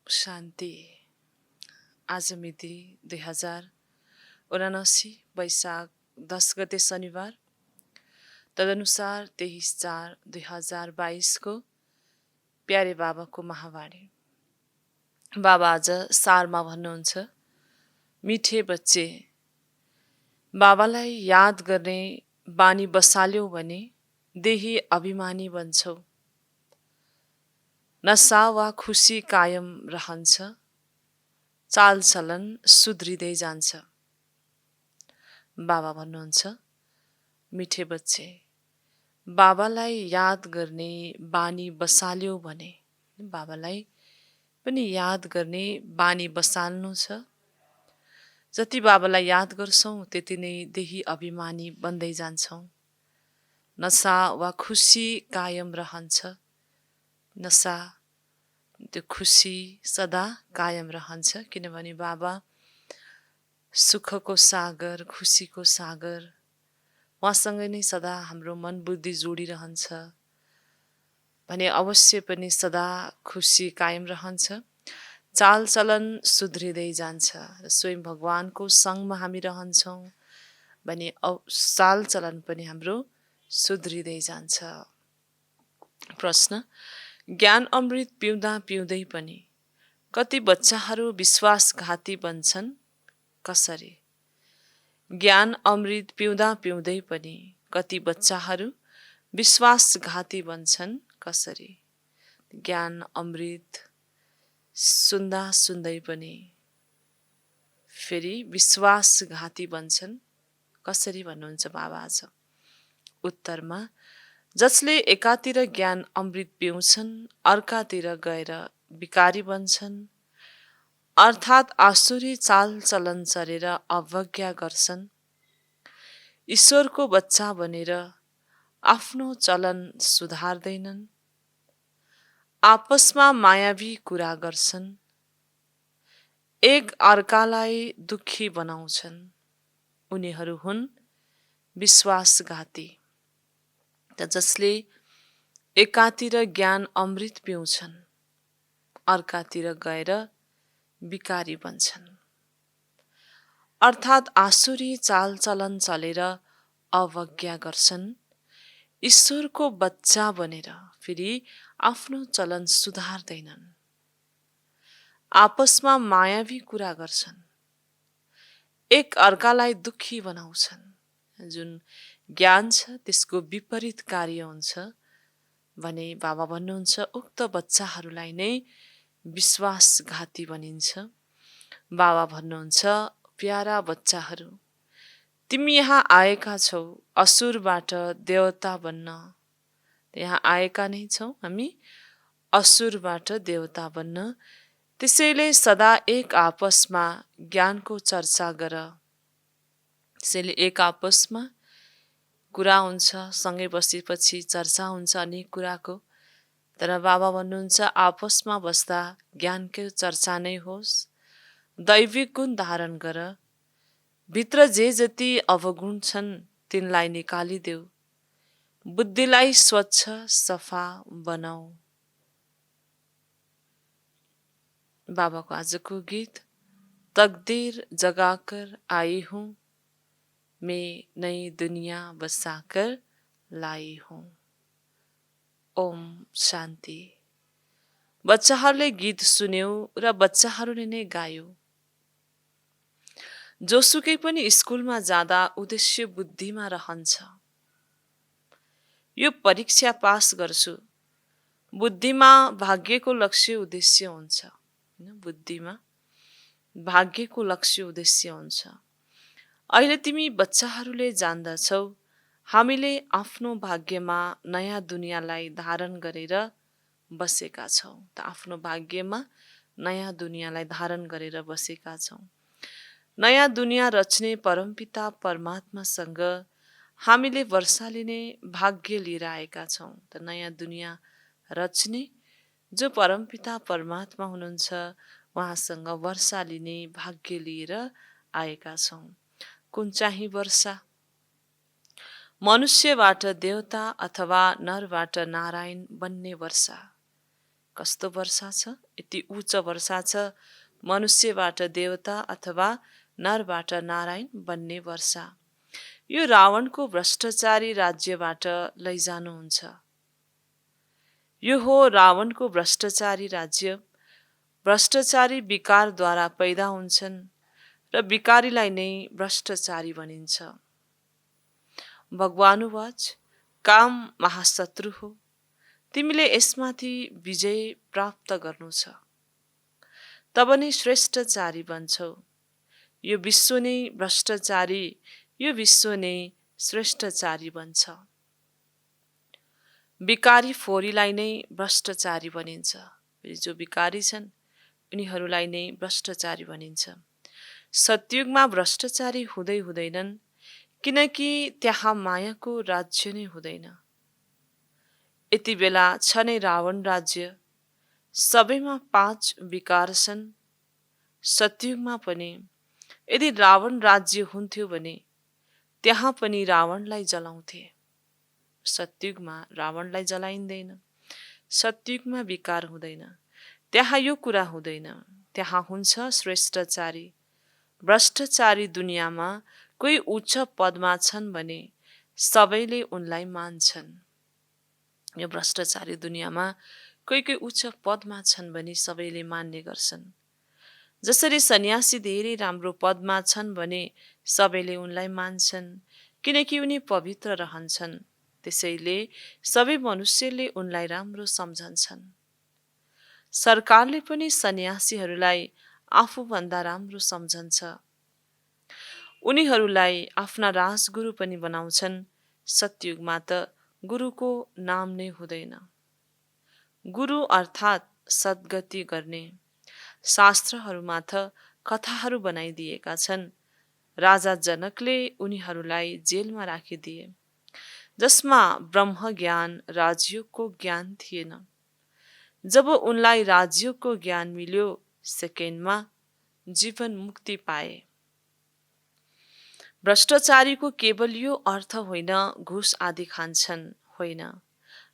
शान्ति। आज मिति 2079 वैशाख 10 गते शनिबार, तदनुसार 23/4/2022 को प्यारे बाबाको महावाणी। बाबा आज सारमा भन्नुहुन्छ, मिठे बच्चे, बाबालाई याद गर्ने बानी बसाल्यौ भने देही अभिमानी बन्छौ। नशा वा खुसी कायम रहन्छ, चालचलन सुध्रिँदै जान्छ। बाबा भन्नुहुन्छ, मिठे बच्चे, बाबालाई याद गर्ने बानी बसाल्यौ भने, बाबालाई पनि याद गर्ने बानी बसाल्नु छ। जति बाबालाई याद गर्छौँ त्यति नै देही अभिमानी बन्दै जान्छौँ। नशा वा खुसी कायम रहन्छ, नशा त्यो खुसी सदा कायम रहन्छ, किनभने बाबा सुखको सागर, खुसीको सागर, उहाँसँगै नै सदा हाम्रो मन बुद्धि जोडिरहन्छ भने अवश्य पनि सदा खुसी कायम रहन्छ, चालचलन सुध्रिँदै जान्छ र स्वयं भगवानको सँगमा हामी रहन्छौँ भने चालचलन पनि हाम्रो सुध्रिँदै जान्छ। प्रश्न, ज्ञान अमृत पिउँदा पिउँदै पनि कति बच्चाहरू विश्वासघाती बन्छन्, कसरी? ज्ञान अमृत पिउँदा पिउँदै पनि कति बच्चाहरू विश्वासघाती बन्छन्, कसरी? ज्ञान अमृत सुन्दा सुन्दै पनि फेरि विश्वासघाती बन्छन्, कसरी भन्नुहुन्छ बाबा आज? उत्तरमा, जसले एकातिर ज्ञान अमृत पिउँछन् अर्कातिर गएर विकारी बन्छन्, अर्थात् आसुरी चालचलन चलेर अवज्ञा गर्छन्, ईश्वरको बच्चा बनेर आफ्नो चलन सुधार्दैनन्, आपसमा मायावी कुरा गर्छन्, एक अर्कालाई दुखी बनाउँछन्, उनीहरू हुन् विश्वासघाती। त जसले एकातिर ज्ञान अमृत पिउँछन् अर्कातिर गएर विकारी बन्छन्, अर्थात् आसुरी चालचलन चलेर अवज्ञा गर्छन्, ईश्वरको बच्चा बनेर फेरि आफ्नो चलन सुधार्दैनन्, आपसमा मायावी कुरा गर्छन्, एक अर्कालाई दुखी बनाउँछन्। जुन ज्ञान छ त्यसको विपरीत कार्य हुन्छ भने बाबा भन्नुहुन्छ उक्त बच्चाहरूलाई नै विश्वासघाती भनिन्छ। बाबा भन्नुहुन्छ, प्यारा बच्चाहरू, तिमी यहाँ आएका छौ असुरबाट देवता बन्न। यहाँ आएका नै छौँ हामी असुरबाट देवता बन्न। त्यसैले सदा एक आपसमा ज्ञानको चर्चा गर। त्यसैले एक आपसमा कुरा हुन्छ, सँगै बसेपछि चर्चा हुन्छ अनेक कुराको। तर बाबा भन्नुहुन्छ आपसमा बस्दा ज्ञानकै चर्चा नै होस्, दैविक गुण धारण गर, भित्र जे जति अवगुण छन् तिनलाई निकालिदेऊ, बुद्धिलाई स्वच्छ सफा बनाऊ। बाबाको आजको गीत, तकदीर जगाकर आई हूँ, मैं नई दुनिया बसाकर लाई हूँ। ओम शान्ति। बच्चाहरूले गीत सुन्यो र बच्चाहरूले नै गायो। जोसुकै पनि स्कुलमा जाँदा उद्देश्य बुद्धिमा रहन्छ, यो परीक्षा पास गर्छु। बुद्धिमा भाग्यको लक्ष्य उद्देश्य हुन्छ, बुद्धिमा भाग्यको लक्ष्य उद्देश्य हुन्छ। अहिले तिमी बच्चाहरूले जान्दछौ हामीले आफ्नो भाग्यमा नयाँ दुनियाँलाई धारण गरेर बसेका छौँ। त आफ्नो भाग्यमा नयाँ दुनियाँलाई धारण गरेर बसेका छौँ। नयाँ दुनियाँ रच्ने परमपिता परमात्मासँग हामीले वर्षा लिने भाग्य लिएर आएका छौँ। त नयाँ दुनियाँ रच्ने जो परमपिता परमात्मा हुनुहुन्छ उहाँसँग वर्षा लिने भाग्य लिएर आएका छौँ। कुन चाहिँ वर्षा? मनुष्यबाट देवता अथवा नरबाट नारायण बन्ने वर्षा। कस्तो वर्षा छ? यति उच्च वर्षा छ, मनुष्यबाट देवता अथवा नरबाट नारायण बन्ने वर्षा। यो रावणको भ्रष्टाचारी राज्यबाट लैजानुहुन्छ। यो हो रावणको भ्रष्टाचारी राज्य। भ्रष्टाचारी विकारद्वारा पैदा हुन्छन् र विकारीलाई नै भ्रष्टाचारी भनिन्छ। भगवानुवाच काम महाशत्रु हो, तिमीले यसमाथि विजय प्राप्त गर्नु छ, तब नै श्रेष्ठचारी बन्छौ। यो विश्व नै भ्रष्टाचारी, यो विश्व नै श्रेष्ठचारी बन्छ। विकारी फोरीलाई नै भ्रष्टाचारी भनिन्छ। जो विकारी छन् उनीहरूलाई नै भ्रष्टाचारी भनिन्छ। सतयुगमा भ्रष्टाचारी हुँदैनन्, किनकि त्यहाँ मायाको राज्य नै हुँदैन। यति बेला छ नै रावण राज्य, सबैमा 5 विकार छन्। सतयुगमा पनि यदि रावण राज्य हुन्थ्यो भने त्यहाँ पनि रावणलाई जलाउँथे। सतयुगमा रावणलाई जलाइँदैन। सतयुगमा विकार हुँदैन। त्यहाँ यो कुरा हुँदैन। त्यहाँ हुन्छ श्रेष्ठचारी। भ्रष्टाचारी दुनियाँमा कोही उच्च पदमा छन् भने सबैले उनलाई मान्छन्। यो भ्रष्टाचारी दुनियाँमा कोही उच्च पदमा छन् भने सबैले मान्ने गर्छन्। जसरी सन्यासी धेरै राम्रो पदमा छन् भने सबैले उनलाई मान्छन्, किनकि उनी पवित्र रहन्छन्। त्यसैले सबै मनुष्यले उनलाई राम्रो सम्झन्छन्। सरकारले पनि सन्यासीहरूलाई आफूभन्दा राम्रो सम्झन्छ। उनीहरूलाई आफ्ना राजगुरु पनि बनाउँछन्। सतयुगमा त गुरुको नाम नै हुँदैन। गुरु अर्थात् सद्गति गर्ने। शास्त्रहरूमा त कथाहरू बनाइदिएका छन्। राजा जनकले उनीहरूलाई जेलमा राखिदिए, जसमा ब्रह्म ज्ञान, राजयोगको ज्ञान थिएन। जब उनलाई राजयोगको ज्ञान मिल्यो, सेकेन्डमा जीवन मुक्ति पाए। भ्रष्टाचारीको केवल यो अर्थ होइन घुस आदि खान्छन्, होइन।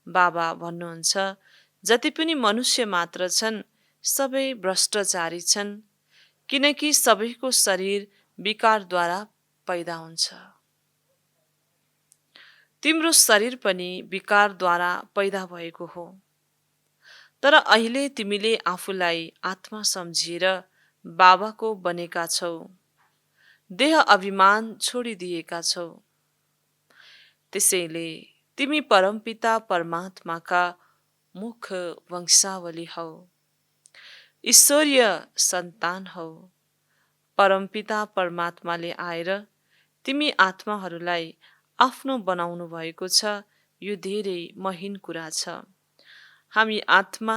बाबा भन्नुहुन्छ जति पनि मनुष्य मात्र छन् सबै भ्रष्टाचारी छन्, किनकि सबैको शरीर विकारद्वारा पैदा हुन्छ। तिम्रो शरीर पनि विकारद्वारा पैदा भएको हो। तर अहिले तिमीले आफूलाई आत्मा सम्झिएर बाबाको बनेका छौ। देह अभिमान छोडिदिएका छौ। त्यसैले तिमी परमपिता परमात्माका मुख्य वंशावली हौ। ईश्वरीय सन्तान हौ। परमपिता परमात्माले आएर तिमी आत्माहरूलाई आफ्नो बनाउनु भएको छ। यो धेरै महीन कुरा छ। हामी आत्मा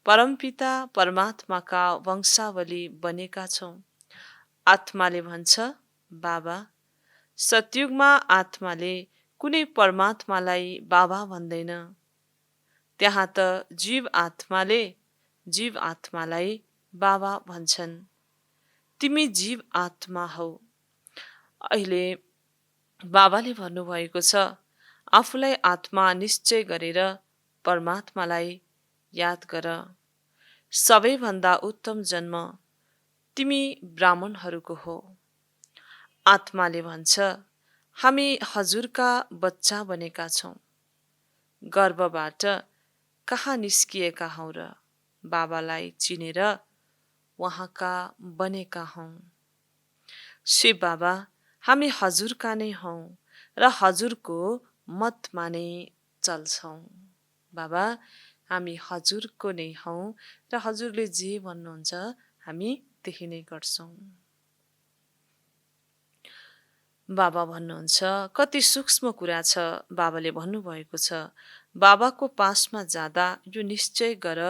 परमपिता परमात्माका वंशावली बनेका छौँ। आत्माले भन्छ, बाबा। सतयुगमा आत्माले कुनै परमात्मालाई बाबा भन्दैन। त्यहाँ त जीव आत्मालाई बाबा भन्छन्। तिमी जीव आत्मा हौ। अहिले बाबाले भन्नुभएको छ, आफूलाई आत्मा निश्चय गरेर परमात्मालाई याद गर। सबैभन्दा उत्तम जन्म तिमी ब्राह्मणहरूको हो। आत्माले भन्छ, हामी हजुरका बच्चा बनेका छौँ। गर्भबाट कहाँ निस्किएका हौँ र बाबालाई चिनेर उहाँका बनेका हौँ। शिव बाबा, हामी हजुरका नै हौँ र हजुरको मतमा नै चल्छौँ। बाबा, हामी हजुरको नै हौँ र हजुरले जे भन्नुहुन्छ हामी त्यही नै गर्छौँ। बाबा भन्नुहुन्छ, कति सूक्ष्म कुरा छ। बाबाले भन्नुभएको छ, बाबाको पासमा जाँदा यो निश्चय गर,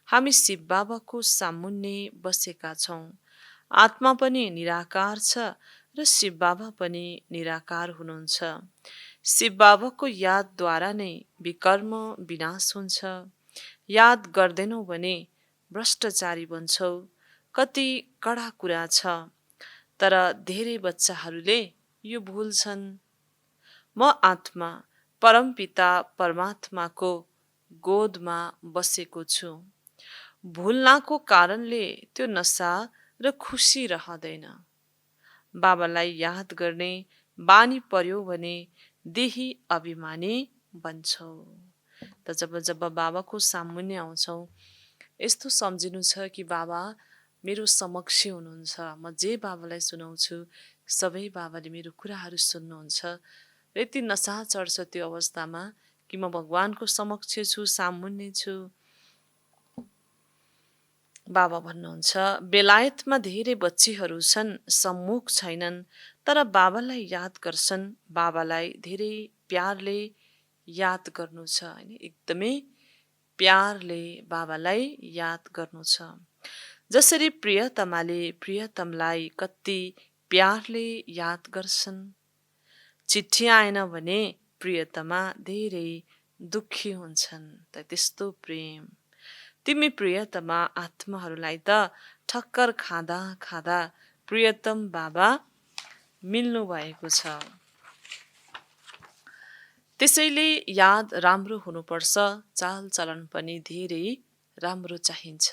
हामी शिव बाबाको सामुन्ने बसेका छौँ। आत्मा पनि निराकार छ र शिव बाबा पनि निराकार हुनुहुन्छ। शिव बाबाको यादद्वारा नै विकर्म विनाश हुन्छ। याद गर्दैनौ भने भ्रष्टाचारी बन्छौ। कति कडा कुरा छ, तर धेरै बच्चाहरूले यो भुल्छन्। म आत्मा परमपिता परमात्माको गोदमा बसेको छु। भुल्नाको कारणले त्यो नसा र खुसी रहँदैन। बाबालाई याद गर्ने बानी पर्यो भने देही अभिमानी बन्छौ। त जब जब बाबाको सामुन्ने आउँछौ, यस्तो सम्झिनु छ कि बाबा मेरो समक्ष हुनुहुन्छ। म जे बाबालाई सुनाउँछु सबै बाबाले मेरो कुराहरू सुन्नुहुन्छ। र यति नसा चढ्छ त्यो अवस्थामा कि म भगवानको समक्ष छु, सामुन्ने छु। बाबा भन्नुहुन्छ, बेलायतमा धेरै बच्चीहरू छन्, सम्मुख छैनन्, तर बाबालाई याद गर्छन्। बाबालाई धेरै प्यारले याद गर्नु छ, हैन? एकदमै प्यारले बाबालाई याद गर्नु छ। जसरी प्रियतमाले प्रियतमलाई कति प्यारले याद गर्छन्। चिठी आएन भने प्रियतमा धेरै दुखी हुन्छन्। त त्यस्तो प्रेम तिमी प्रियतमा आत्माहरूलाई त ठक्कर खाँदा खाँदा प्रियतम बाबा मिल्नु भएको छ। त्यसैले याद राम्रो हुनुपर्छ, चालचलन पनि धेरै राम्रो चाहिन्छ।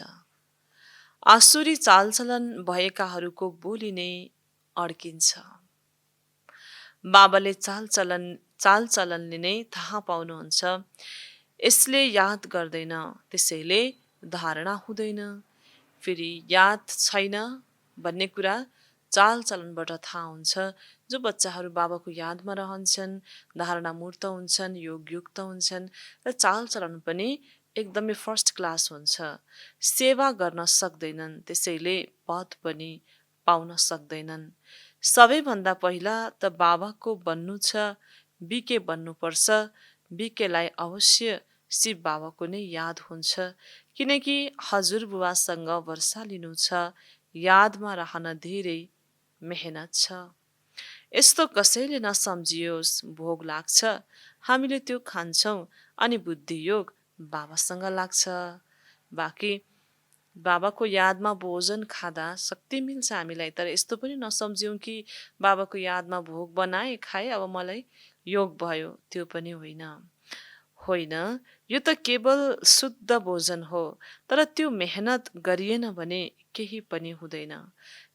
आसुरी चालचलन भएकाहरूको बोली नै अड्किन्छ। बाबाले चालचलनले नै थाहा पाउनुहुन्छ। यसले याद गर्दैन, त्यसैले धारणा हुँदैन। फेरि याद छैन भन्ने कुरा चालचलनबाट थाहा हुन्छ। जो बच्चाहरू बाबाको यादमा रहन्छन्, धारणा मूर्त हुन्छन्, योगयुक्त हुन्छन् र चालचलन पनि एकदमै फर्स्ट क्लास हुन्छ। सेवा गर्न सक्दैनन्, त्यसैले पद पनि पाउन सक्दैनन्। सबैभन्दा पहिला त बाबाको बन्नु छ, बिके बन्नुपर्छ। बिकेलाई अवश्य शिव बाबाको नै याद हुन्छ, किनकि हजुरबुवासँग वर्षा लिनु छ, यादमा रहन धेरै मेहनत छ। यस्तो कसैले नसम्झियोस्, भोग लाग्छ, हामीले त्यो खान्छौँ अनि बुद्धियोग बाबासँग लाग्छ। बाँकी बाबाको यादमा भोजन खाँदा शक्ति मिल्छ हामीलाई, तर यस्तो पनि नसम्झ्यौँ कि बाबाको यादमा भोग बनाए, खाए, अब मलाई योग भयो। त्यो पनि होइन। होइन, यो त केवल शुद्ध भोजन हो, तर त्यो मेहनत गरिएन भने केही पनि हुँदैन।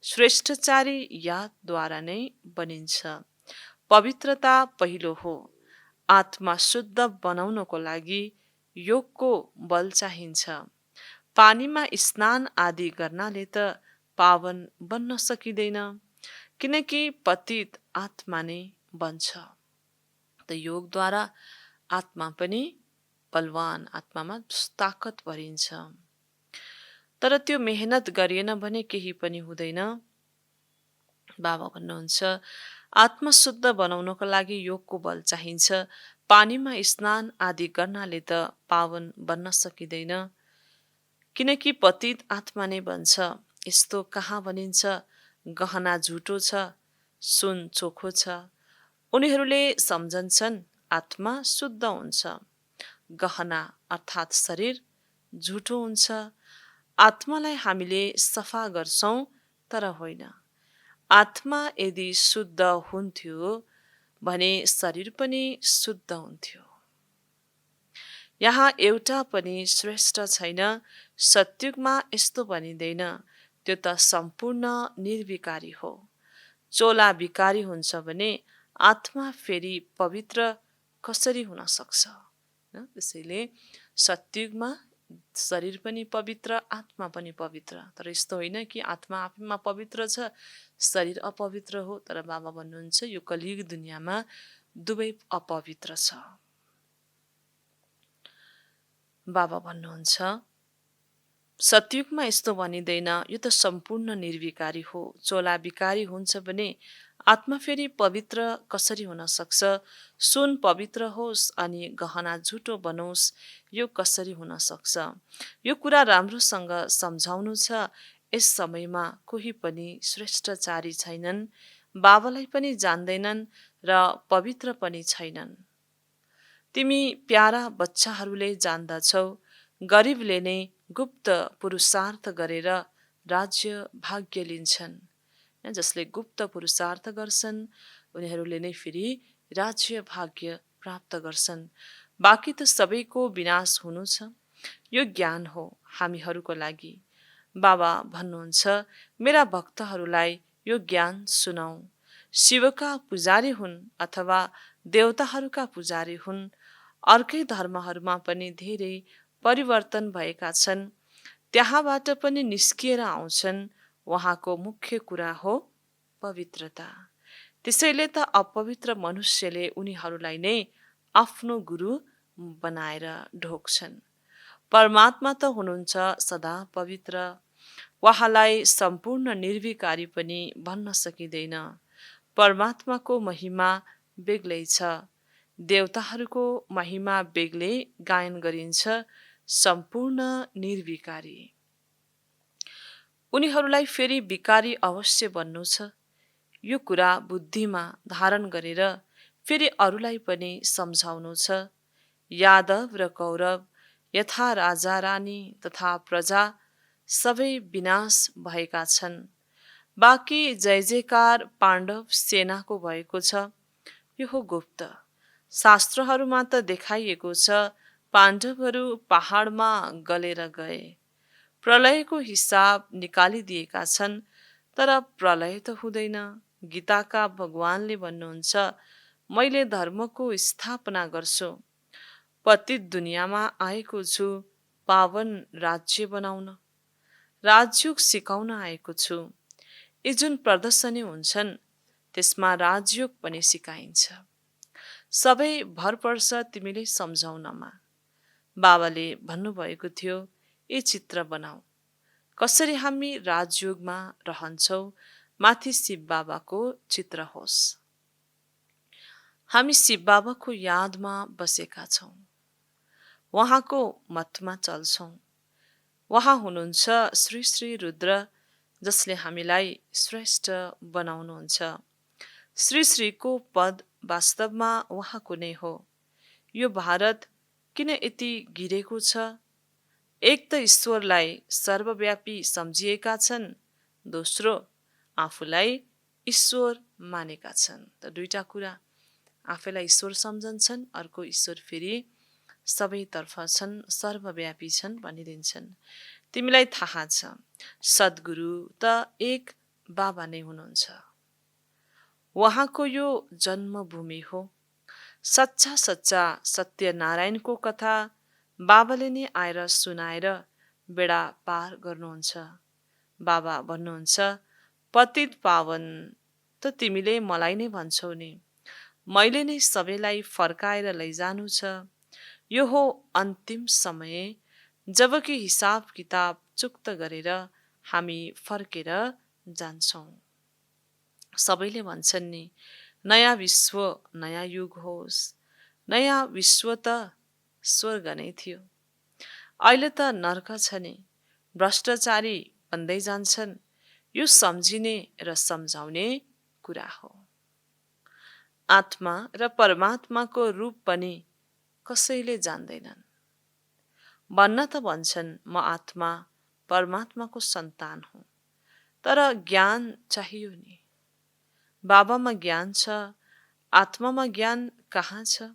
श्रेष्ठचारी यादद्वारा नै बनिन्छ। पवित्रता पहिलो हो। आत्मा शुद्ध बनाउनको लागि योगको बल चाहिन्छ। पानीमा स्नान आदि गर्नाले त पावन बन्न सकिँदैन, किनकि पतित आत्मा नै बन्छ। त योगद्वारा आत्मा पनि बलवान, आत्मामा ताकत भरिन्छ। तर त्यो मेहनत गरिएन भने केही पनि हुँदैन। बाबा भन्नुहुन्छ, आत्मा शुद्ध बनाउनको लागि योगको बल चाहिन्छ। पानीमा स्नान आदि गर्नाले त पावन बन्न सकिँदैन, किनकि पतित आत्मा नै बन्छ। यस्तो कहाँ भनिन्छ, गहना झुटो छ, सुन चोखो छ। उनीहरूले सम्झन्छन् आत्मा शुद्ध हुन्छ, गहना अर्थात् शरीर झुटो हुन्छ। आत्मालाई हामीले सफा गर्छौं, तर होइन। आत्मा यदि शुद्ध हुन्थ्यो भने शरीर पनि शुद्ध हुन्थ्यो। यहाँ एउटा पनि श्रेष्ठ छैन। सत्युगमा यस्तो भनिँदैन, त्यो त सम्पूर्ण निर्विकारी हो। चोला विकारी हुन्छ भने आत्मा फेरि पवित्र कसरी हुन सक्छ? त्यसैले सत्युगमा शरीर पनि पवित्र, आत्मा पनि पवित्र। तर यस्तो होइन कि आत्मा आफैमा पवित्र छ, शरीर अपवित्र हो। तर बाबा भन्नुहुन्छ, यो कलियुग दुनियाँमा दुवै अपवित्र छ। बाबा भन्नुहुन्छ, सत्युगमा यस्तो भनिँदैन, यो त सम्पूर्ण निर्विकारी हो। चोला विकारी हुन्छ भने आत्मा फेरि पवित्र कसरी हुन सक्छ? सुन पवित्र होस् अनि गहना झुटो बनोस्, यो कसरी हुन सक्छ? यो कुरा राम्रोसँग सम्झाउनु छ। यस समयमा कोही पनि श्रेष्ठचारी छैनन्, बाबालाई पनि जान्दैनन् र पवित्र पनि छैनन्। तिमी प्यारा बच्चाहरूले जान्दछौ, गरिबले नै गुप्त पुरुषार्थ गरेर राज्य भाग्य लिन्छन्। जसले गुप्त पुरुषार्थ गर्छन् उनीहरूले नै फेरि राज्य भाग्य प्राप्त गर्छन्। बाँकी त सबैको विनाश हुनु छ। यो ज्ञान हो हामीहरूको लागि। बाबा भन्नुहुन्छ, मेरा भक्तहरूलाई यो ज्ञान सुनाऊ। शिवका पुजारी हुन् अथवा देवताहरूका पुजारी हुन्, अर्कै धर्महरूमा पनि धेरै परिवर्तन भएका छन्, त्यहाँबाट पनि निस्किएर आउँछन्। उहाँको मुख्य कुरा हो पवित्रता। त्यसैले त अपवित्र मनुष्यले उनीहरूलाई नै आफ्नो गुरु बनाएर ढोग्छन्। परमात्मा त हुनुहुन्छ सदा पवित्र। उहाँलाई सम्पूर्ण निर्विकारी पनि भन्न सकिँदैन। परमात्माको महिमा बेग्लै छ, देवताहरूको महिमा बेग्लै गायन गरिन्छ, सम्पूर्ण निर्विकारी। उनीहरूलाई फेरि विकारी अवश्य बन्नु छ। यो कुरा बुद्धिमा धारण गरेर फेरि अरूलाई पनि सम्झाउनु छ। यादव र कौरव यथा राजा रानी तथा प्रजा सबै विनाश भएका छन्। बाँकी जय जयकार पाण्डव सेनाको भएको छ। यो हो गुप्त। शास्त्रहरूमा त देखाइएको छ पाण्डवहरू पहाडमा गलेर गए। प्रलयको हिसाब निकालिदिएका छन्, तर प्रलय त हुँदैन। गीताका भगवानले भन्नुहुन्छ, मैले धर्मको स्थापना गर्छु। पतित दुनियाँमा आएको छु पावन राज्य बनाउन, राजयोग सिकाउन आएको छु। यी जुन प्रदर्शनी हुन्छन् त्यसमा राजयोग पनि सिकाइन्छ। सबै भर पर्छ तिमीले सम्झाउनमा। बाबाले भन्नुभएको थियो, यी चित्र बनाऊ। कसरी हामी राजयोगमा रहन्छौँ, माथि शिव बाबाको चित्र होस्। हामी शिव बाबाको यादमा बसेका छौँ, उहाँको मतमा चल्छौँ। उहाँ हुनुहुन्छ श्री श्री रुद्र, जसले हामीलाई श्रेष्ठ बनाउनुहुन्छ। श्री श्रीको पद वास्तवमा उहाँको नै हो। यो भारत किन यति गिरेको छ? एक त ईश्वरलाई सर्वव्यापी सम्झिएका छन्, दोस्रो आफूलाई ईश्वर मानेका छन्। त दुईटा कुरा, आफैलाई ईश्वर सम्झन्छन्, अर्को ईश्वर फेरि सबैतर्फ छन्, सर्वव्यापी छन् भनिदिन्छन्। तिमीलाई थाहा छ सद्गुरु त एक बाबा नै हुनुहुन्छ। उहाँको यो जन्मभूमि हो। सच्चा सच्चा सत्यनारायणको कथा बाबाले नै आएर सुनाएर बेडा पार गर्नुहुन्छ। बाबा भन्नुहुन्छ, पतित पावन त तिमीले मलाई नै भन्छौ नि, मैले नै सबैलाई फर्काएर लैजानु छ। यो हो अन्तिम समय, जबकि हिसाब किताब चुक्त गरेर हामी फर्केर जान्छौँ। सबैले भन्छन् नि, नयाँ विश्व नयाँ युग होस्। नयाँ विश्व त स्वर्ग नै थियो, अहिले त नर्क छ नि। भ्रष्टाचारी बन्दै जान्छन्। यो सम्झिने र सम्झाउने कुरा हो। आत्मा र परमात्माको रूप पनि कसैले जान्दैनन्। भन्न त भन्छन्, म आत्मा परमात्माको सन्तान हुँ, तर ज्ञान चाहियो नि। बाबामा ज्ञान छ, आत्मामा ज्ञान कहाँ छ?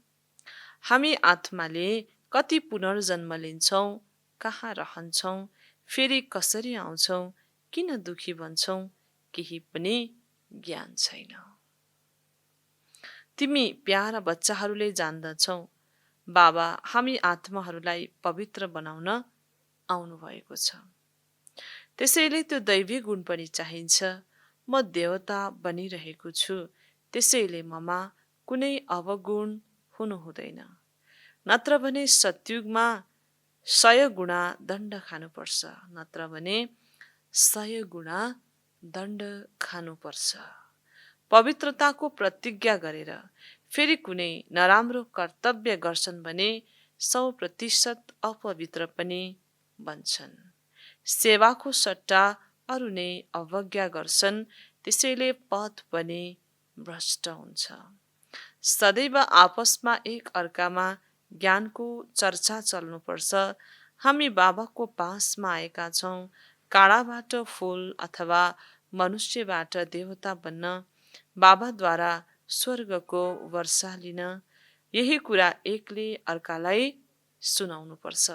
हामी आत्माले कति पुनर्जन्म लिन्छौँ, कहाँ रहन्छौँ, फेरि कसरी आउँछौँ, किन दुखी बन्छौँ, केही पनि ज्ञान छैन। तिमी प्यारा बच्चाहरूले जान्दछौ, बाबा हामी आत्माहरूलाई पवित्र बनाउन आउनुभएको छ। त्यसैले त्यो दैवी गुण पनि चाहिन्छ। म देवता बनिरहेको छु, त्यसैले ममा कुनै अवगुण हुनु हुँदैन। नत्र भने सतयुगमा 100 गुणा दण्ड खानुपर्छ, नत्र भने 100 गुणा दण्ड खानुपर्छ। पवित्रताको प्रतिज्ञा गरेर फेरि कुनै नराम्रो कर्तव्य गर्छन् भने 100% अपवित्र पनि बन्छन्। सेवाको सट्टा अरू नै अवज्ञा गर्छन्, त्यसैले पद पनि भ्रष्ट हुन्छ। सदैव आपसमा एक अर्कामा ज्ञानको चर्चा चल्नुपर्छ। हामी बाबाको पासमा आएका छौँ, काँडाबाट फूल अथवा मनुष्यबाट देवता बन्न, बाबाद्वारा स्वर्गको वर्षा लिन। यही कुरा एकले अर्कालाई सुनाउनुपर्छ।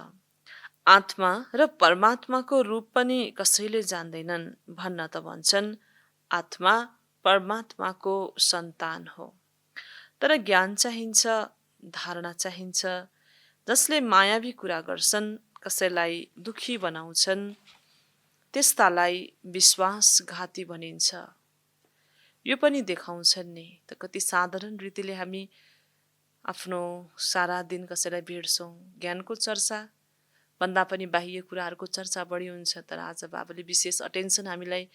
आत्मा र परमात्माको रूप पनि कसैले जान्दैनन् भन्न त भन्छन् आत्मा परमात्माको सन्तान हो। तर ज्ञान चाहिन्छ, धारणा चाहिन्छ, जसले मायावी कुरा गर्छन्, कसैलाई दुखी बनाउँछन्, त्यस्तालाई विश्वासघाती भनिन्छ। यो पनि देखाउँछन् नि त कति साधारण रीतिले हामी आफ्नो सारा दिन कसैलाई भेट्छौँ। ज्ञानको चर्चा भन्दा पनि बाह्य कुराहरूको चर्चा बढी हुन्छ। तर आज बाबाले विशेष अटेन्सन हामीलाई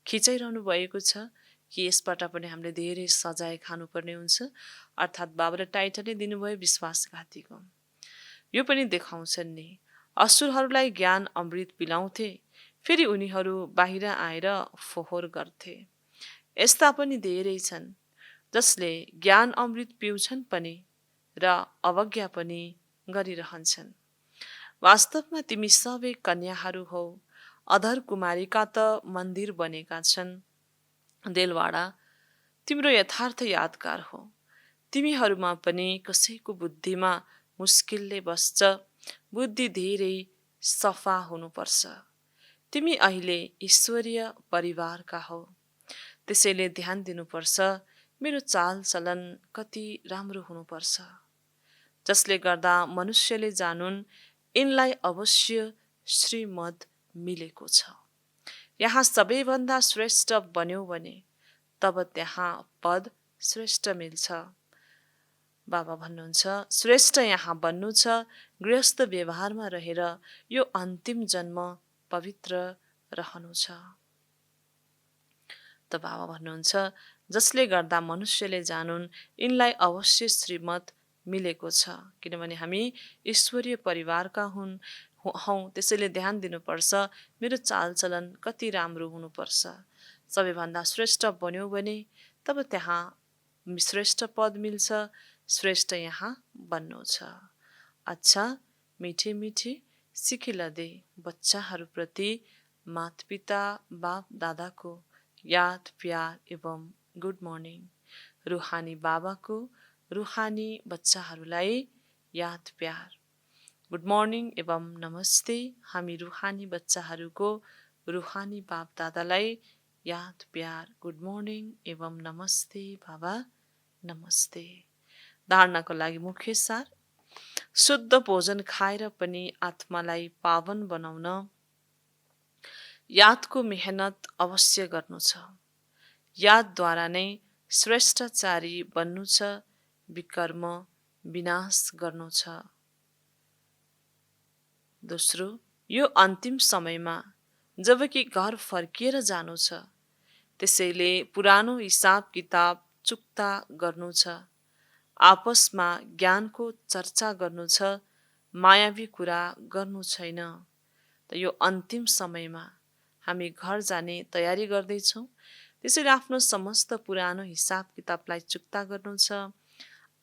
खिचाइरहनु भएको छ कि यसबाट पनि हामीले धेरै सजाय खानुपर्ने हुन्छ। अर्थात् बाबाले टाइटलै दिनुभयो विश्वासघातीको। यो पनि देखाउँछन् नि असुरहरूलाई ज्ञान अमृत पिलाउँथे, फेरि उनीहरू बाहिर आएर फोहोर गर्थे। यस्ता पनि धेरै छन् जसले ज्ञान अमृत पिउँछन् पनि र अवज्ञा पनि गरिरहन्छन्। वास्तवमा तिमी सबै कन्याहरू हौ। अधर कुमारीका त मन्दिर बनेका छन्। देलवाडा तिम्रो यथार्थ यादगार हो। तिमीहरूमा पनि कसैको बुद्धिमा मुस्किलले बस्छ। बुद्धि धेरै सफा हुनुपर्छ। तिमी अहिले ईश्वरीय परिवारका हौ, त्यसैले ध्यान दिनुपर्छ मेरो चालचलन कति राम्रो हुनुपर्छ, जसले गर्दा मनुष्यले जानुन् यिनलाई अवश्य श्रीमद् मिलेको छ। यहाँ सबैभन्दा श्रेष्ठ बन्यो भने तब त्यहाँ पद श्रेष्ठ मिल्छ। बाबा भन्नुहुन्छ श्रेष्ठ यहाँ बन्नु छ, गृहस्थ व्यवहारमा रहेर यो अन्तिम जन्म पवित्र रहनु छ। त बाबा भन्नुहुन्छ जसले गर्दा मनुष्यले जानुन् यिनलाई अवश्य श्रीमद् मिलेको छ। किनभने हामी ईश्वरीय परिवारका हौँ, त्यसैले ध्यान दिनुपर्छ मेरो चालचलन कति राम्रो हुनुपर्छ। सबैभन्दा श्रेष्ठ बन्यो भने तब त्यहाँ श्रेष्ठ पद मिल्छ। श्रेष्ठ यहाँ बन्नु छ। अच्छा मिठे मिठे सिकिलदे बच्चाहरूप्रति माता-पिता बाप दादाको याद प्यार एवं गुड मर्निङ। रुहानी बाबाको रुहानी बच्चाहरूलाई याद प्यार गुड मर्निङ एवं नमस्ते। हामी रुहानी बच्चाहरूको रुहानी बाप दादालाई याद प्यार गुड मर्निङ एवं नमस्ते बाबा नमस्ते। धारणाको लागि मुख्य सार शुद्ध भोजन खाएर पनि आत्मालाई पावन बनाउन यादको मेहनत अवश्य गर्नु छ। यादद्वारा नै श्रेष्ठाचारी बन्नु छ, विकर्म विनाश गर्नु छ। दोस्रो, यो अन्तिम समयमा जबकि घर फर्किएर जानु छ, त्यसैले पुरानो हिसाब किताब चुक्ता गर्नु छ। आपसमा ज्ञानको चर्चा गर्नु छ, मायावी कुरा गर्नु छैन। त यो अन्तिम समयमा हामी घर जाने तयारी गर्दैछौँ, त्यसैले आफ्नो समस्त पुरानो हिसाब किताबलाई चुक्ता गर्नु छ।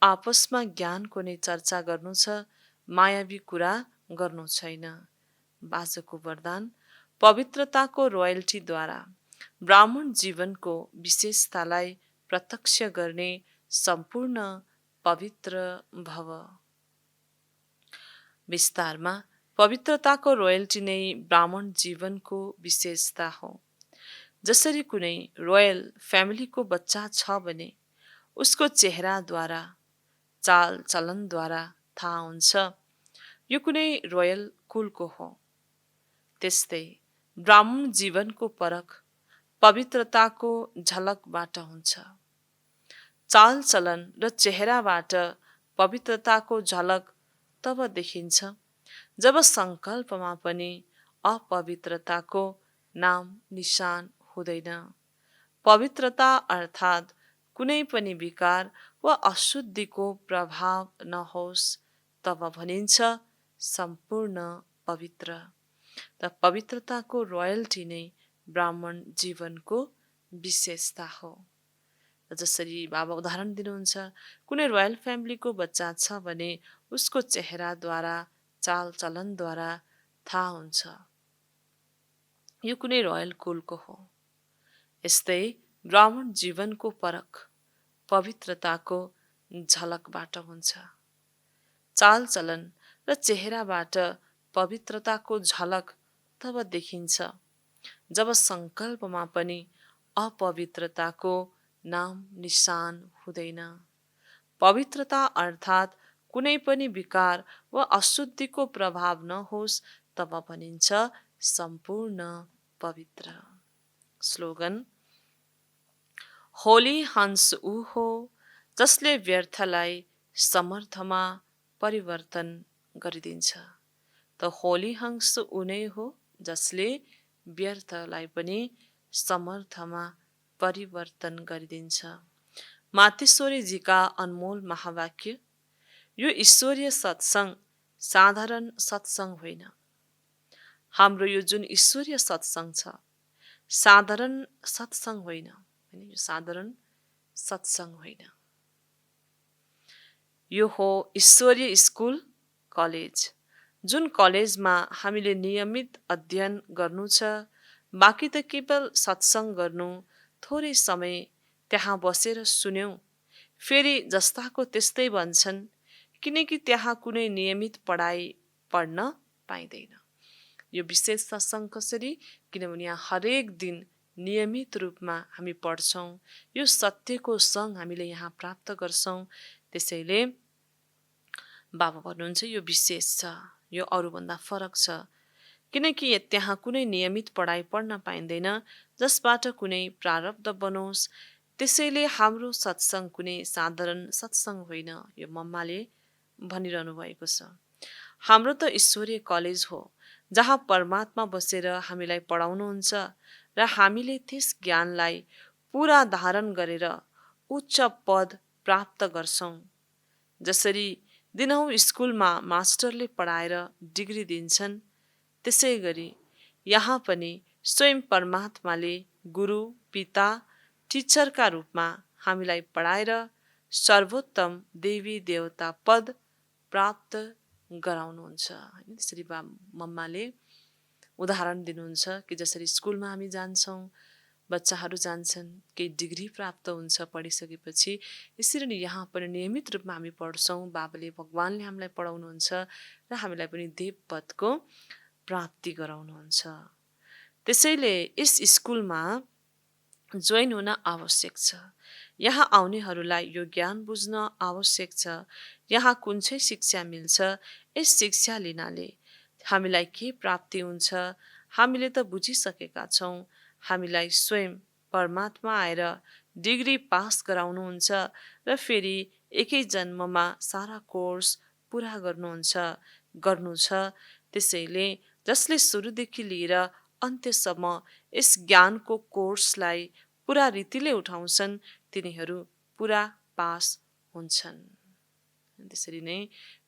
आपसमा ज्ञानको नै चर्चा गर्नु छ, मायावी कुरा गर्नु छैन। बाजको वरदान पवित्रताको रोयल्टीद्वारा ब्राह्मण जीवनको विशेषतालाई प्रत्यक्ष गर्ने सम्पूर्ण पवित्र भव। विस्तारमा पवित्रताको रोयल्टी नै ब्राह्मण जीवनको विशेषता हो। जसरी कुनै रोयल फ्यामिलीको बच्चा छ भने उसको चेहराद्वारा चाल चलनद्वारा थाहा हुन्छ यो कुनै रोयल कुलको हो। त्यस्तै ब्राह्मण जीवनको परख पवित्रताको झलकबाट हुन्छ। चाल चलन र चेहराबाट पवित्रताको झलक तब देखिन्छ जब संकल्पमा पनि अपवित्रताको नाम निशान हुँदैन। पवित्रता अर्थात् कुनै पनि विकार वा अशुद्धिको प्रभाव नहोस्, तब भनिन्छ सम्पूर्ण पवित्र। त पवित्रताको रोयल्टी नै ब्राह्मण जीवनको विशेषता हो। जसरी बाबा उदाहरण दिनुहुन्छ, कुनै रोयल फ्यामिलीको बच्चा छ भने उसको चेहराद्वारा चाल चलनद्वारा थाहा हुन्छ यो कुनै रोयल कुलको हो। यस्तै ब्राह्मण जीवनको परख पवित्रताको झलकबाट हुन्छ। चाल चलन र चेहराबाट पवित्रताको झलक तब देखिन्छ जब सङ्कल्पमा पनि अपवित्रताको नाम निशान हुँदैन। पवित्रता अर्थात् कुनै पनि विकार वा अशुद्धिको प्रभाव नहोस् तब भनिन्छ सम्पूर्ण पवित्र। स्लोगन: होली हंस ऊ हो जसले व्यर्थलाई समर्थमा परिवर्तन गरिदिन्छ। त होली हंस ऊ नै हो जसले व्यर्थलाई पनि समर्थमा परिवर्तन गरिदिन्छ। मातेश्वरीजीका अनमोल महावाक्य। यो ईश्वरीय सत्संग साधारण सत्संग होइन। हाम्रो यो जुन ईश्वरीय सत्संग छ साधारण सत्संग होइन, यो साधारण सत्संग होइन। यो हो ईश्वरीय स्कुल कलेज, जुन कलेजमा हामीले नियमित अध्ययन गर्नु छ, बाँकी त केवल सत्संग गर्नु, थोरै समय त्यहाँ बसेर सुन्यौं, फेरि जस्ताको त्यस्तै भन्छन्, किनकि त्यहाँ कुनै नियमित पढाइ पढ्न पाइँदैन। यो विशेष सत्संग कसरी? किनभने यहाँ हरेक दिन नियमित रूपमा हामी पढ्छौं, यो सत्यको सँग हामीले यहाँ प्राप्त गर्छौं। त्यसैले बाबा भन्नुहुन्छ यो विशेष छ, यो अरूभन्दा फरक छ, किनकि त्यहाँ कुनै नियमित पढाइ पढ्न पाइँदैन जसबाट कुनै प्रारब्ध बनोस्। त्यसैले हाम्रो सत्संग कुनै साधारण सत्संग होइन, यो मम्माले भनिरहनु भएको छ। हाम्रो त ईश्वरीय कलेज हो जहाँ परमात्मा बसेर हामीलाई पढाउनुहुन्छ र हामीले त्यस ज्ञानलाई पूरा धारण गरेर उच्च पद प्राप्त गर्छौं। जसरी दिनहुँ स्कुलमा मास्टरले पढाएर डिग्री दिन्छन्, त्यसै गरी यहाँ पनि स्वयं परमात्माले गुरु, पिता, टिचरका रूपमा हामीलाई पढाएर सर्वोत्तम देवी देवता पद प्राप्त गराउनुहुन्छ। त्यसरी मम्माले उदाहरण दिनुहुन्छ कि जसरी स्कुलमा हामी जान्छौँ, बच्चाहरू जान्छन्, केही डिग्री प्राप्त हुन्छ पढिसकेपछि, यसरी नै यहाँ पनि नियमित रूपमा हामी पढ्छौँ। बाबाले, भगवानले हामीलाई पढाउनुहुन्छ र हामीलाई पनि देव पदको प्राप्ति गराउनुहुन्छ। त्यसैले यस स्कुलमा जोइन हुन आवश्यक छ। यहाँ आउनेहरूलाई यो ज्ञान बुझ्न आवश्यक छ। यहाँ कुन चाहिँ शिक्षा मिल्छ, यस शिक्षा लिनाले हामीलाई के प्राप्ति हुन्छ, हामीले त बुझिसकेका छौँ। हामीलाई स्वयं परमात्मा आएर डिग्री पास गराउनुहुन्छ र फेरि एकै जन्ममा सारा कोर्स पुरा गर्नु छ। त्यसैले जसले सुरुदेखि लिएर अन्त्यसम्म यस ज्ञानको कोर्सलाई पुरा रीतिले उठाउँछन्, तिनीहरू पुरा पास हुन्छन्। त्यसरी नै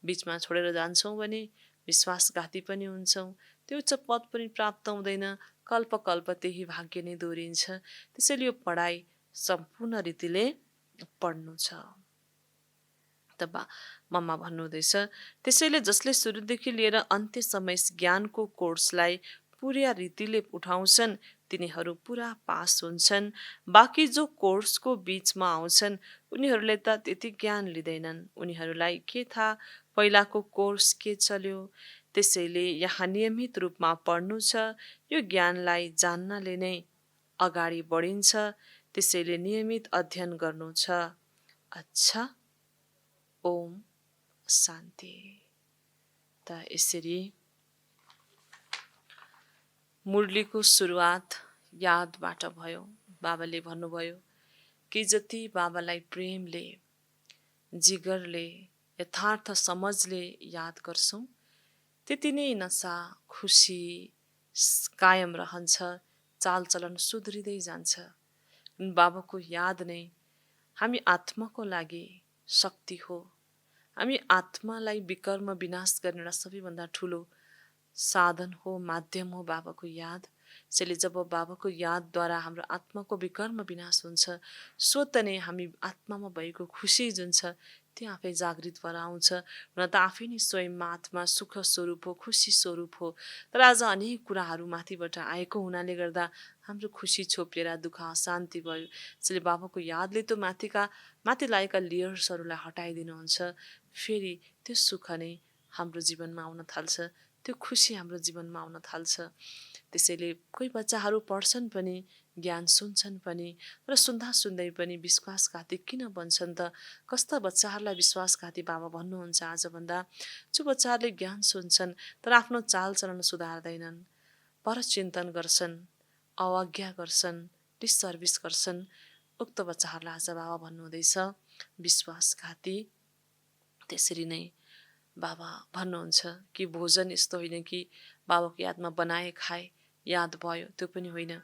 बीचमा छोडेर जान्छौँ भने विश्वासघाती पनि हुन्छौँ, त्यो उच्च पद पनि प्राप्त हुँदैन, कल्प कल्प त्यही भाग्य नै दोहोरिन्छ। त्यसैले यो पढाइ सम्पूर्ण रीतिले पढ्नु छ। त मम्मा भन्नुहुँदैछ, त्यसैले जसले सुरुदेखि लिएर अन्त्यसम्म यस ज्ञानको कोर्सलाई पूरा रीतिले उठाउँछन्, तिनीहरू पुरा पास हुन्छन्। बाँकी जो कोर्सको बीचमा आउँछन्, उनीहरूले त त्यति ज्ञान लिँदैनन्। उनीहरूलाई के थाहा पहिलाको कोर्स के चल्यो। त्यसैले यहाँ नियमित रूपमा पढ्नु छ। यो ज्ञानलाई जान्नले नै अगाडि बढिन्छ। त्यसैले नियमित अध्ययन गर्नु छ। अच्छा, ओम शान्ति। त यसरी मुरलीको सुरुवात यादबाट भयो। बाबाले भन्नुभयो कि जति बाबालाई प्रेमले, जिगरले, यथार्थ समझले याद गर्छौं, त्यति नै नशा, खुसी कायम रहन्छ, चालचलन सुध्रिँदै जान्छ। बाबाको याद नै हामी आत्माको लागि शक्ति हो। हामी आत्मालाई विकर्म विनाश गर्ने एउटा सबैभन्दा ठुलो साधन हो, माध्यम हो बाबाको याद। त्यसैले जब बाबाको यादद्वारा हाम्रो आत्माको विकर्म विनाश हुन्छ, स्वत नै हामी आत्मामा भएको खुसी जुन छ त्यो आफै जागृत भएर आउँछ। हुन त आफै नै स्वयंमा आत्मा सुख स्वरूप हो, खुसी स्वरूप हो। तर आज अनेक कुराहरू माथिबाट आएको हुनाले गर्दा हाम्रो खुसी छोपिएर दुःख अशान्ति भयो। त्यसैले बाबाको यादले त माथि लागेका लेयर्सहरूलाई हटाइदिनुहुन्छ। फेरि त्यो सुख नै हाम्रो जीवनमा आउन थाल्छ। त्यो खुसी हाम्रो जीवनमा आउन थाल्छ। त्यसैले कोही बच्चाहरू पढ्छन् पनि, ज्ञान सुन्छन् पनि, र सुन्दा सुन्दै पनि विश्वासघाती किन बन्छन् त? कस्ता बच्चाहरूलाई विश्वासघाती बाबा भन्नुहुन्छ आज भन्दा? जो बच्चाहरूले ज्ञान सुन्छन् तर आफ्नो चालचलन सुधार्दैनन्, परचिन्तन गर्छन्, अवज्ञा गर्छन्, डिससर्भिस गर्छन्, उक्त बच्चाहरूलाई आज बाबा भन्नुहुँदैछ विश्वासघाती। त्यसरी नै बाबा भन्नुहुन्छ कि भोजन यस्तो होइन कि बाबाको यादमा बनाए खाए, याद भयो, त्यो पनि होइन।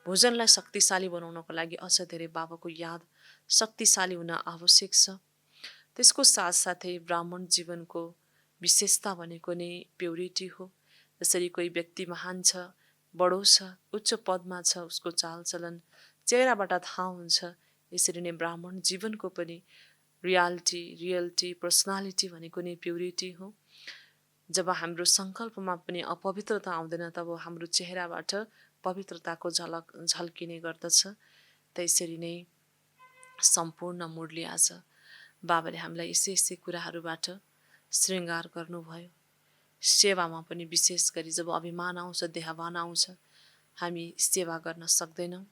भोजनलाई शक्तिशाली बनाउनको लागि अझ धेरै बाबाको याद शक्तिशाली हुन आवश्यक छ। त्यसको साथसाथै ब्राह्मण जीवनको विशेषता भनेको नै प्योरिटी हो। जसरी कोही व्यक्ति महान छ, बडो छ, उच्च पदमा छ, उसको चालचलन चेहराबाट थाहा हुन्छ। यसरी नै ब्राह्मण जीवनको पनि रियल्टी, पर्सनालिटी भनेको नै प्योरिटी हो। जब हाम्रो सङ्कल्पमा पनि अपवित्रता आउँदैन तब हाम्रो चेहराबाट पवित्रताको झल्किने गर्दछ। त्यसरी नै सम्पूर्ण मुरली आज बाबाले हामीलाई यसै कुराहरूबाट श्रृङ्गार गर्नुभयो। सेवामा पनि विशेष गरी जब अभिमान आउँछ, देहभान आउँछ, हामी सेवा गर्न सक्दैनौँ।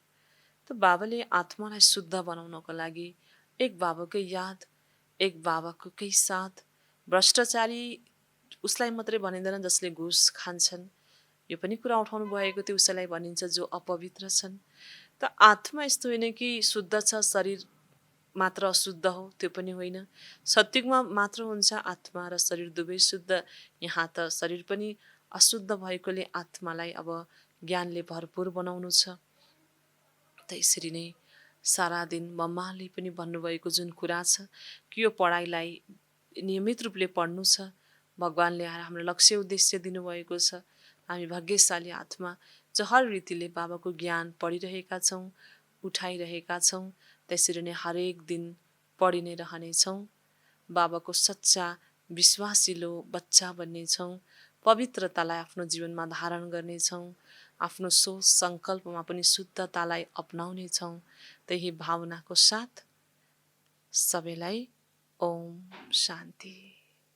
त बाबाले आत्मालाई शुद्ध बनाउनको लागि एक बाबाकै याद, एक बाबाकै साथ, भ्रष्टाचारी उसलाई मात्रै भनिँदैन जसले घुस खान्छन्, यो पनि कुरा उठाउनु भएको थियो। उसैलाई भनिन्छ जो अपवित्र छन्। त आत्मा यस्तो होइन कि शुद्ध छ, शरीर मात्र अशुद्ध हो, त्यो पनि होइन। सत्युगमा मात्र हुन्छ आत्मा र शरीर दुवै शुद्ध। यहाँ त शरीर पनि अशुद्ध भएकोले आत्मालाई अब ज्ञानले भरपुर बनाउनु छ। त यसरी नै सारा दिन मम्माले पनि भन्नुभएको जुन कुरा छ कि यो पढाइलाई नियमित रूपले पढ्नु छ। भगवानले हाम्रो लक्ष्य उद्देश्य दिनुभएको छ। हामी भाग्यशाली आत्मा जो हर रीतिले बाबाको ज्ञान पढिरहेका छौँ, उठाइरहेका छौँ। त्यसरी नै हरेक दिन पढि नै रहनेछौँ। बाबाको सच्चा विश्वासिलो बच्चा बन्नेछौँ। पवित्रतालाई आफ्नो जीवनमा धारण गर्नेछौँ। आफ्नो सोच सङ्कल्पमा पनि शुद्धतालाई अपनाउनेछौँ। त्यही भावनाको साथ सबैलाई ओम शान्ति।